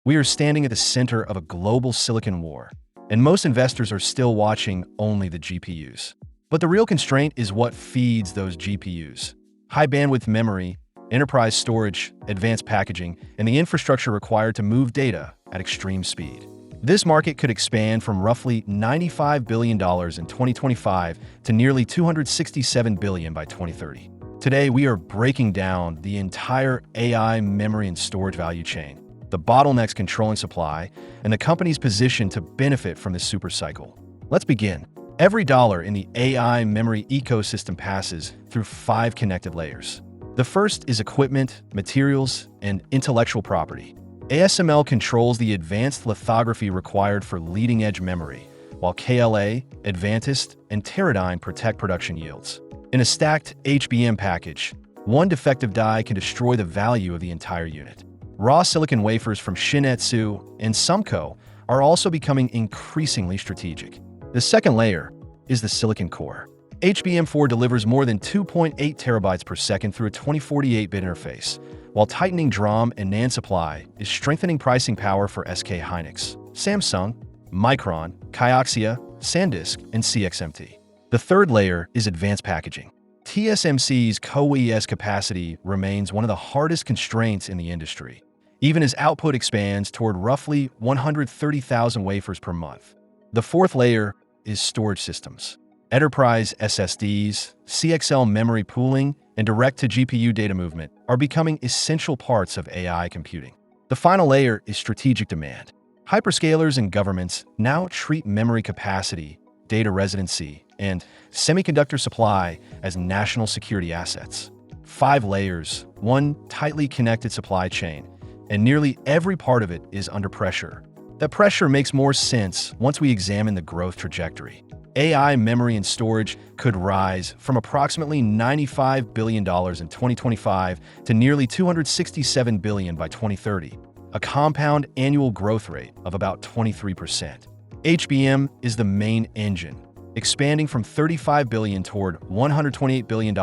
We are standing at the center of a global silicon war, and most investors are still watching only the GPUs. But the real constraint is what feeds those GPUs. High bandwidth memory, enterprise storage, advanced packaging, and the infrastructure required to move data at extreme speed. This market could expand from roughly $95 billion in 2025 to nearly $267 billion by 2030. Today, we are breaking down the entire AI memory and storage value chain, the bottlenecks controlling supply, and the company's position to benefit from this supercycle. Let's begin. Every dollar in the AI memory ecosystem passes through 5 connected layers. The first is equipment, materials, and intellectual property. ASML controls the advanced lithography required for leading-edge memory, while KLA, Advantest, and Teradyne protect production yields. In a stacked HBM package, one defective die can destroy the value of the entire unit. Raw silicon wafers from Shin-Etsu and SUMCO are also becoming increasingly strategic. The second layer is the silicon core. HBM4 delivers more than 2.8 terabytes per second through a 2048-bit interface, while tightening DRAM and NAND supply is strengthening pricing power for SK Hynix, Samsung, Micron, Kioxia, SanDisk, and CXMT. The third layer is advanced packaging. TSMC's CoWoS capacity remains one of the hardest constraints in the industry, even as output expands toward roughly 130,000 wafers per month. The fourth layer is storage systems. Enterprise SSDs, CXL memory pooling, and direct-to-GPU data movement are becoming essential parts of AI computing. The final layer is strategic demand. Hyperscalers and governments now treat memory capacity, data residency, and semiconductor supply as national security assets. 5 layers, one tightly connected supply chain, and nearly every part of it is under pressure. That pressure makes more sense once we examine the growth trajectory. AI memory and storage could rise from approximately $95 billion in 2025 to nearly $267 billion by 2030, a compound annual growth rate of about 23%. HBM is the main engine, expanding from $35 billion toward $128 billion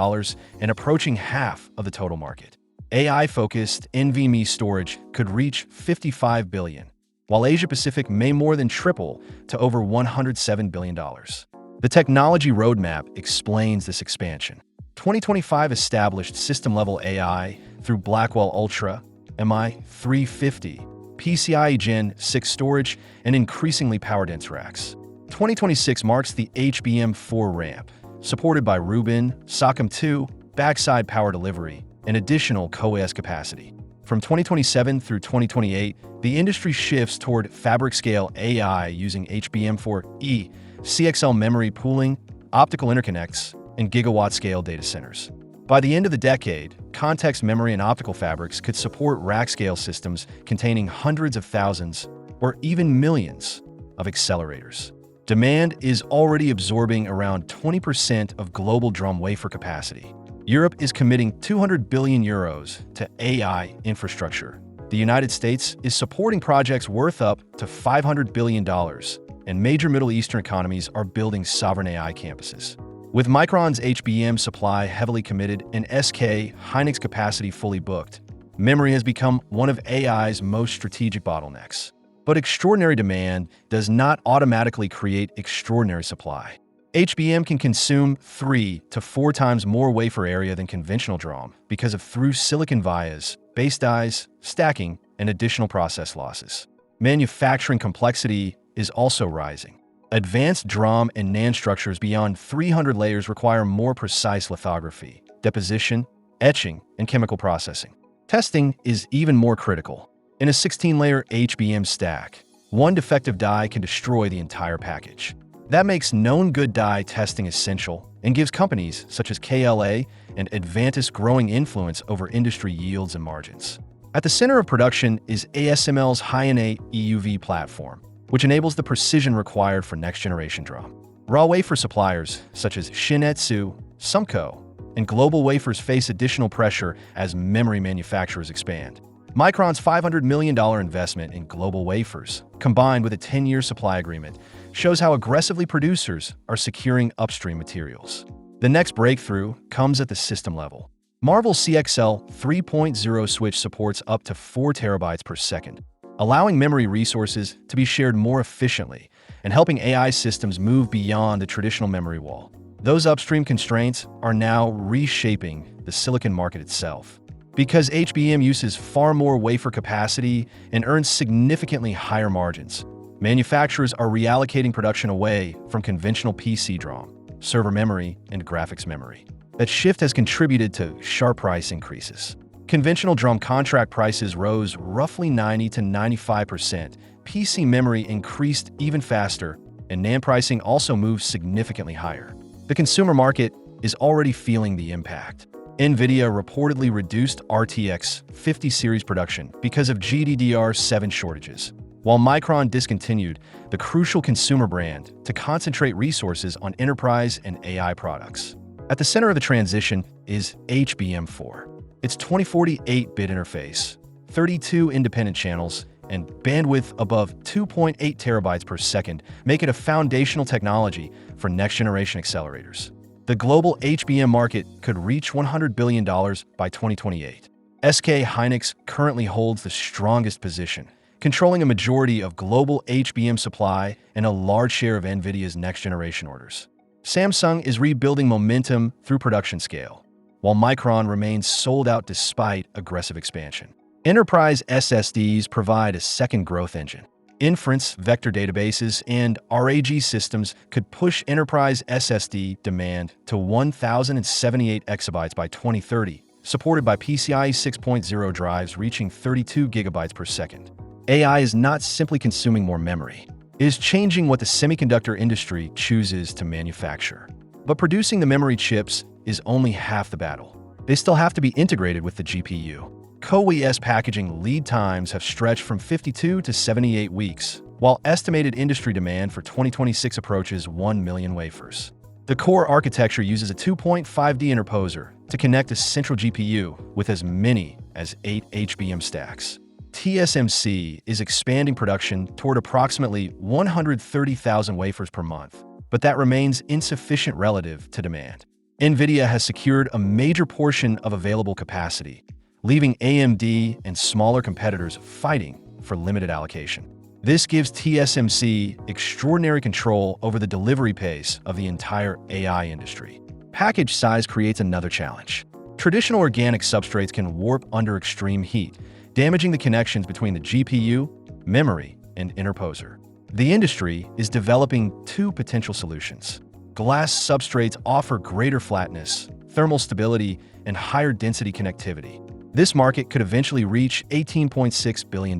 and approaching half of the total market. AI-focused NVMe storage could reach $55 billion, while Asia-Pacific may more than triple to over $107 billion. The technology roadmap explains this expansion. 2025 established system-level AI through Blackwell Ultra, MI350, PCIe Gen 6 storage, and increasingly power-dense racks. 2026 marks the HBM4 ramp, supported by Rubin, SOCM 2, backside power delivery, and additional CoWoS capacity. From 2027 through 2028, the industry shifts toward fabric-scale AI using HBM4E, CXL memory pooling, optical interconnects, and gigawatt-scale data centers. By the end of the decade, context memory and optical fabrics could support rack-scale systems containing hundreds of thousands or even millions of accelerators. Demand is already absorbing around 20% of global drum wafer capacity. Europe is committing 200 billion euros to AI infrastructure. The United States is supporting projects worth up to $500 billion, and major Middle Eastern economies are building sovereign AI campuses. With Micron's HBM supply heavily committed and SK Hynix capacity fully booked, memory has become one of AI's most strategic bottlenecks. But extraordinary demand does not automatically create extraordinary supply. HBM can consume 3 to 4 times more wafer area than conventional DRAM because of through-silicon vias, base dies, stacking, and additional process losses. Manufacturing complexity is also rising. Advanced DRAM and NAND structures beyond 300 layers require more precise lithography, deposition, etching, and chemical processing. Testing is even more critical. In a 16-layer HBM stack, one defective die can destroy the entire package. That makes known good die testing essential and gives companies such as KLA and Advantest growing influence over industry yields and margins. At the center of production is ASML's High-NA EUV platform, which enables the precision required for next-generation DRAM. Raw wafer suppliers such as Shin-Etsu, SUMCO, and Global Wafers face additional pressure as memory manufacturers expand. Micron's $500 million investment in Global Wafers, combined with a 10-year supply agreement, shows how aggressively producers are securing upstream materials. The next breakthrough comes at the system level. Marvell's CXL 3.0 switch supports up to 4 terabytes per second, allowing memory resources to be shared more efficiently and helping AI systems move beyond the traditional memory wall. Those upstream constraints are now reshaping the silicon market itself. Because HBM uses far more wafer capacity and earns significantly higher margins, manufacturers are reallocating production away from conventional PC DRAM, server memory, and graphics memory. That shift has contributed to sharp price increases. Conventional DRAM contract prices rose roughly 90 to 95%, PC memory increased even faster, and NAND pricing also moved significantly higher. The consumer market is already feeling the impact. NVIDIA reportedly reduced RTX 50 series production because of GDDR7 shortages, while Micron discontinued the crucial consumer brand to concentrate resources on enterprise and AI products. At the center of the transition is HBM4. Its 2048-bit interface, 32 independent channels, and bandwidth above 2.8 terabytes per second make it a foundational technology for next-generation accelerators. The global HBM market could reach $100 billion by 2028. SK hynix currently holds the strongest position, controlling a majority of global HBM supply and a large share of NVIDIA's next-generation orders. Samsung is rebuilding momentum through production scale, while Micron remains sold out despite aggressive expansion. Enterprise SSDs provide a second growth engine. Inference, vector databases, and RAG systems could push enterprise SSD demand to 1,078 exabytes by 2030, supported by PCIe 6.0 drives reaching 32 gigabytes per second. AI is not simply consuming more memory. It is changing what the semiconductor industry chooses to manufacture. But producing the memory chips is only half the battle. They still have to be integrated with the GPU. CoWoS packaging lead times have stretched from 52 to 78 weeks, while estimated industry demand for 2026 approaches 1 million wafers. The core architecture uses a 2.5D interposer to connect a central GPU with as many as 8 HBM stacks. TSMC is expanding production toward approximately 130,000 wafers per month, but that remains insufficient relative to demand. NVIDIA has secured a major portion of available capacity, leaving AMD and smaller competitors fighting for limited allocation. This gives TSMC extraordinary control over the delivery pace of the entire AI industry. Package size creates another challenge. Traditional organic substrates can warp under extreme heat, damaging the connections between the GPU, memory, and interposer. The industry is developing two potential solutions. Glass substrates offer greater flatness, thermal stability, and higher density connectivity. This market could eventually reach $18.6 billion.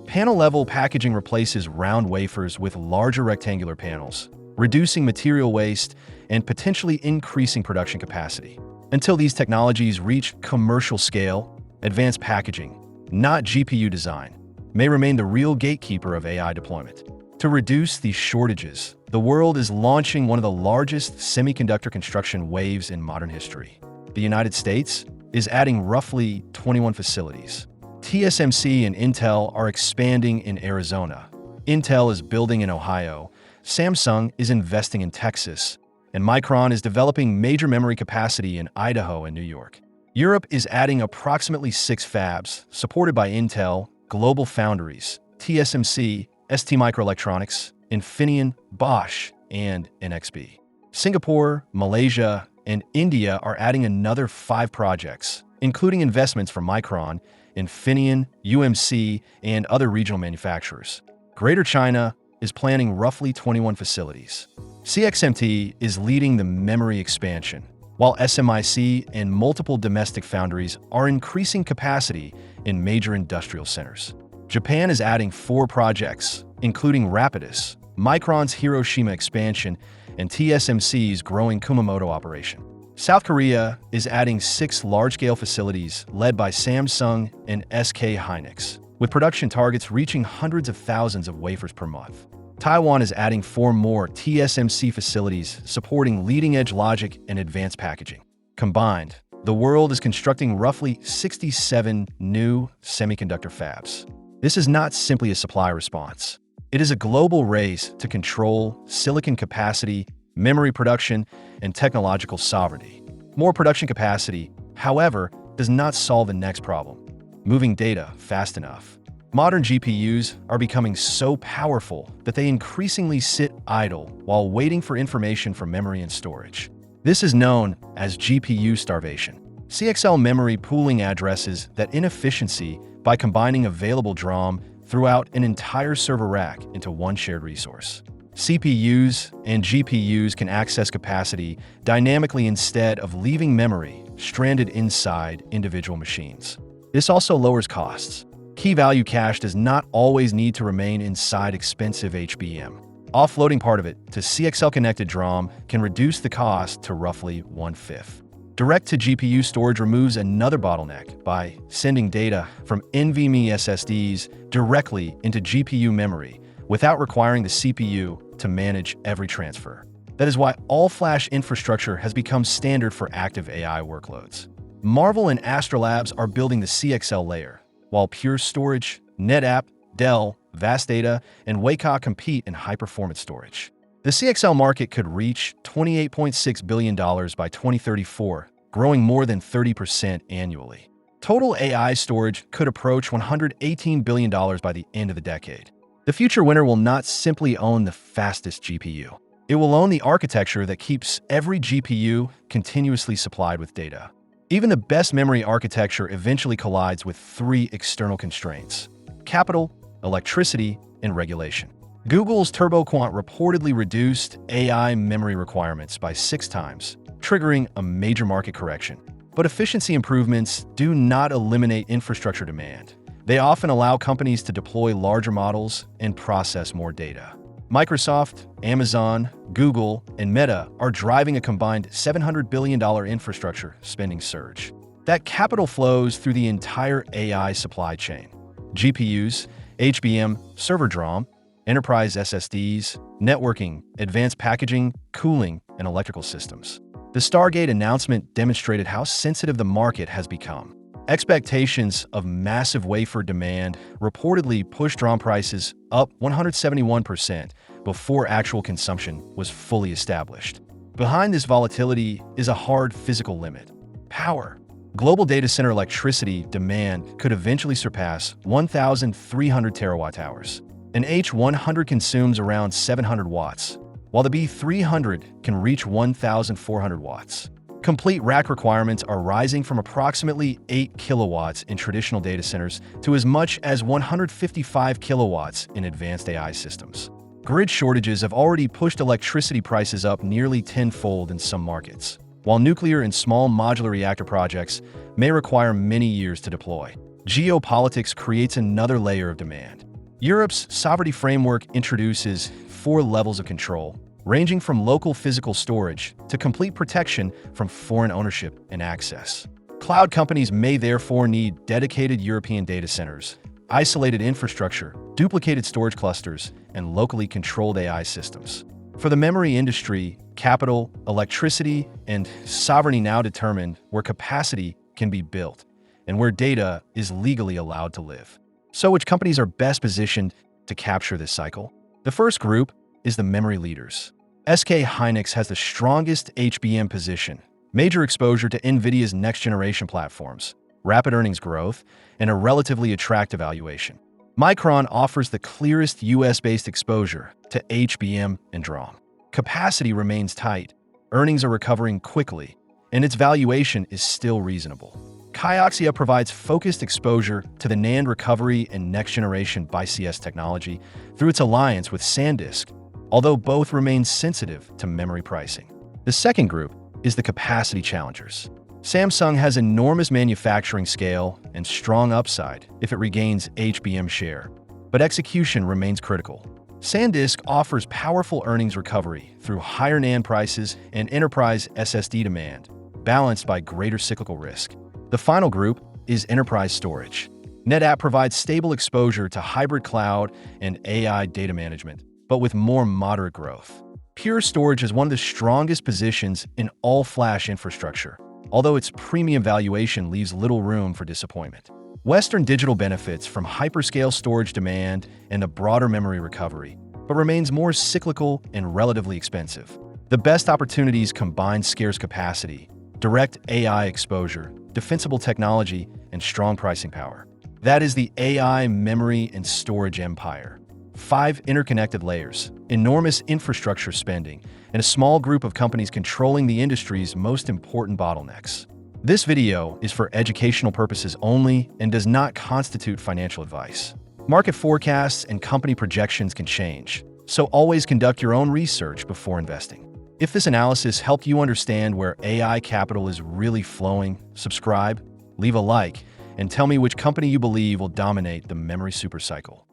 Panel-level packaging replaces round wafers with larger rectangular panels, reducing material waste and potentially increasing production capacity. Until these technologies reach commercial scale, advanced packaging, not GPU design, may remain the real gatekeeper of AI deployment. To reduce these shortages, the world is launching one of the largest semiconductor construction waves in modern history. The United States is adding roughly 21 facilities. TSMC and Intel are expanding in Arizona. Intel is building in Ohio. Samsung is investing in Texas. And Micron is developing major memory capacity in Idaho and New York. Europe is adding approximately 6 fabs, supported by Intel, Global Foundries, TSMC, STMicroelectronics, Infineon, Bosch, and NXP. Singapore, Malaysia, and India are adding another 5 projects, including investments from Micron, Infineon, UMC, and other regional manufacturers. Greater China is planning roughly 21 facilities. CXMT is leading the memory expansion, while SMIC and multiple domestic foundries are increasing capacity in major industrial centers. Japan is adding 4 projects, including Rapidus, Micron's Hiroshima expansion, and TSMC's growing Kumamoto operation. South Korea is adding 6 large-scale facilities led by Samsung and SK hynix, with production targets reaching hundreds of thousands of wafers per month. Taiwan is adding 4 more TSMC facilities supporting leading-edge logic and advanced packaging. Combined, the world is constructing roughly 67 new semiconductor fabs. This is not simply a supply response. It is a global race to control silicon capacity, memory production, and technological sovereignty. More production capacity, however, does not solve the next problem: moving data fast enough. Modern GPUs are becoming so powerful that they increasingly sit idle while waiting for information from memory and storage. This is known as GPU starvation. CXL memory pooling addresses that inefficiency by combining available DRAM throughout an entire server rack into one shared resource. CPUs and GPUs can access capacity dynamically instead of leaving memory stranded inside individual machines. This also lowers costs. Key value cache does not always need to remain inside expensive HBM. Offloading part of it to CXL-connected DRAM can reduce the cost to roughly 1/5. Direct-to-GPU storage removes another bottleneck by sending data from NVMe SSDs directly into GPU memory without requiring the CPU to manage every transfer. That is why all-flash infrastructure has become standard for active AI workloads. Marvell and Astrolabs are building the CXL layer, while Pure Storage, NetApp, Dell, Vast Data, and Wacom compete in high-performance storage. The CXL market could reach $28.6 billion by 2034, growing more than 30% annually. Total AI storage could approach $118 billion by the end of the decade. The future winner will not simply own the fastest GPU. It will own the architecture that keeps every GPU continuously supplied with data. Even the best memory architecture eventually collides with three external constraints: capital, electricity, and regulation. Google's TurboQuant reportedly reduced AI memory requirements by 6 times, triggering a major market correction. But efficiency improvements do not eliminate infrastructure demand. They often allow companies to deploy larger models and process more data. Microsoft, Amazon, Google, and Meta are driving a combined $700 billion infrastructure spending surge. That capital flows through the entire AI supply chain: GPUs, HBM, server DRAM, enterprise SSDs, networking, advanced packaging, cooling, and electrical systems. The Stargate announcement demonstrated how sensitive the market has become. Expectations of massive wafer demand reportedly pushed DRAM prices up 171% before actual consumption was fully established. Behind this volatility is a hard physical limit: power. Global data center electricity demand could eventually surpass 1,300 terawatt-hours. An H100 consumes around 700 watts, while the B300 can reach 1,400 watts. Complete rack requirements are rising from approximately 8 kilowatts in traditional data centers to as much as 155 kilowatts in advanced AI systems. Grid shortages have already pushed electricity prices up nearly tenfold in some markets, while nuclear and small modular reactor projects may require many years to deploy. Geopolitics creates another layer of demand. Europe's sovereignty framework introduces 4 levels of control, ranging from local physical storage to complete protection from foreign ownership and access. Cloud companies may therefore need dedicated European data centers, isolated infrastructure, duplicated storage clusters, and locally controlled AI systems. For the memory industry, capital, electricity, and sovereignty now determine where capacity can be built and where data is legally allowed to live. So which companies are best positioned to capture this cycle? The first group is the memory leaders. SK Hynix has the strongest HBM position, major exposure to NVIDIA's next-generation platforms, rapid earnings growth, and a relatively attractive valuation. Micron offers the clearest US-based exposure to HBM and DRAM. Capacity remains tight, earnings are recovering quickly, and its valuation is still reasonable. Kioxia provides focused exposure to the NAND recovery and next-generation BICS technology through its alliance with SanDisk, although both remain sensitive to memory pricing. The second group is the capacity challengers. Samsung has enormous manufacturing scale and strong upside if it regains HBM share, but execution remains critical. SanDisk offers powerful earnings recovery through higher NAND prices and enterprise SSD demand, balanced by greater cyclical risk. The final group is enterprise storage. NetApp provides stable exposure to hybrid cloud and AI data management, but with more moderate growth. Pure Storage has one of the strongest positions in all flash infrastructure, although its premium valuation leaves little room for disappointment. Western Digital benefits from hyperscale storage demand and the broader memory recovery, but remains more cyclical and relatively expensive. The best opportunities combine scarce capacity, direct AI exposure, defensible technology, and strong pricing power. That is the AI memory and storage empire. 5 interconnected layers, enormous infrastructure spending, and a small group of companies controlling the industry's most important bottlenecks. This video is for educational purposes only and does not constitute financial advice. Market forecasts and company projections can change, so always conduct your own research before investing. If this analysis helped you understand where AI capital is really flowing, subscribe, leave a like, and tell me which company you believe will dominate the memory supercycle.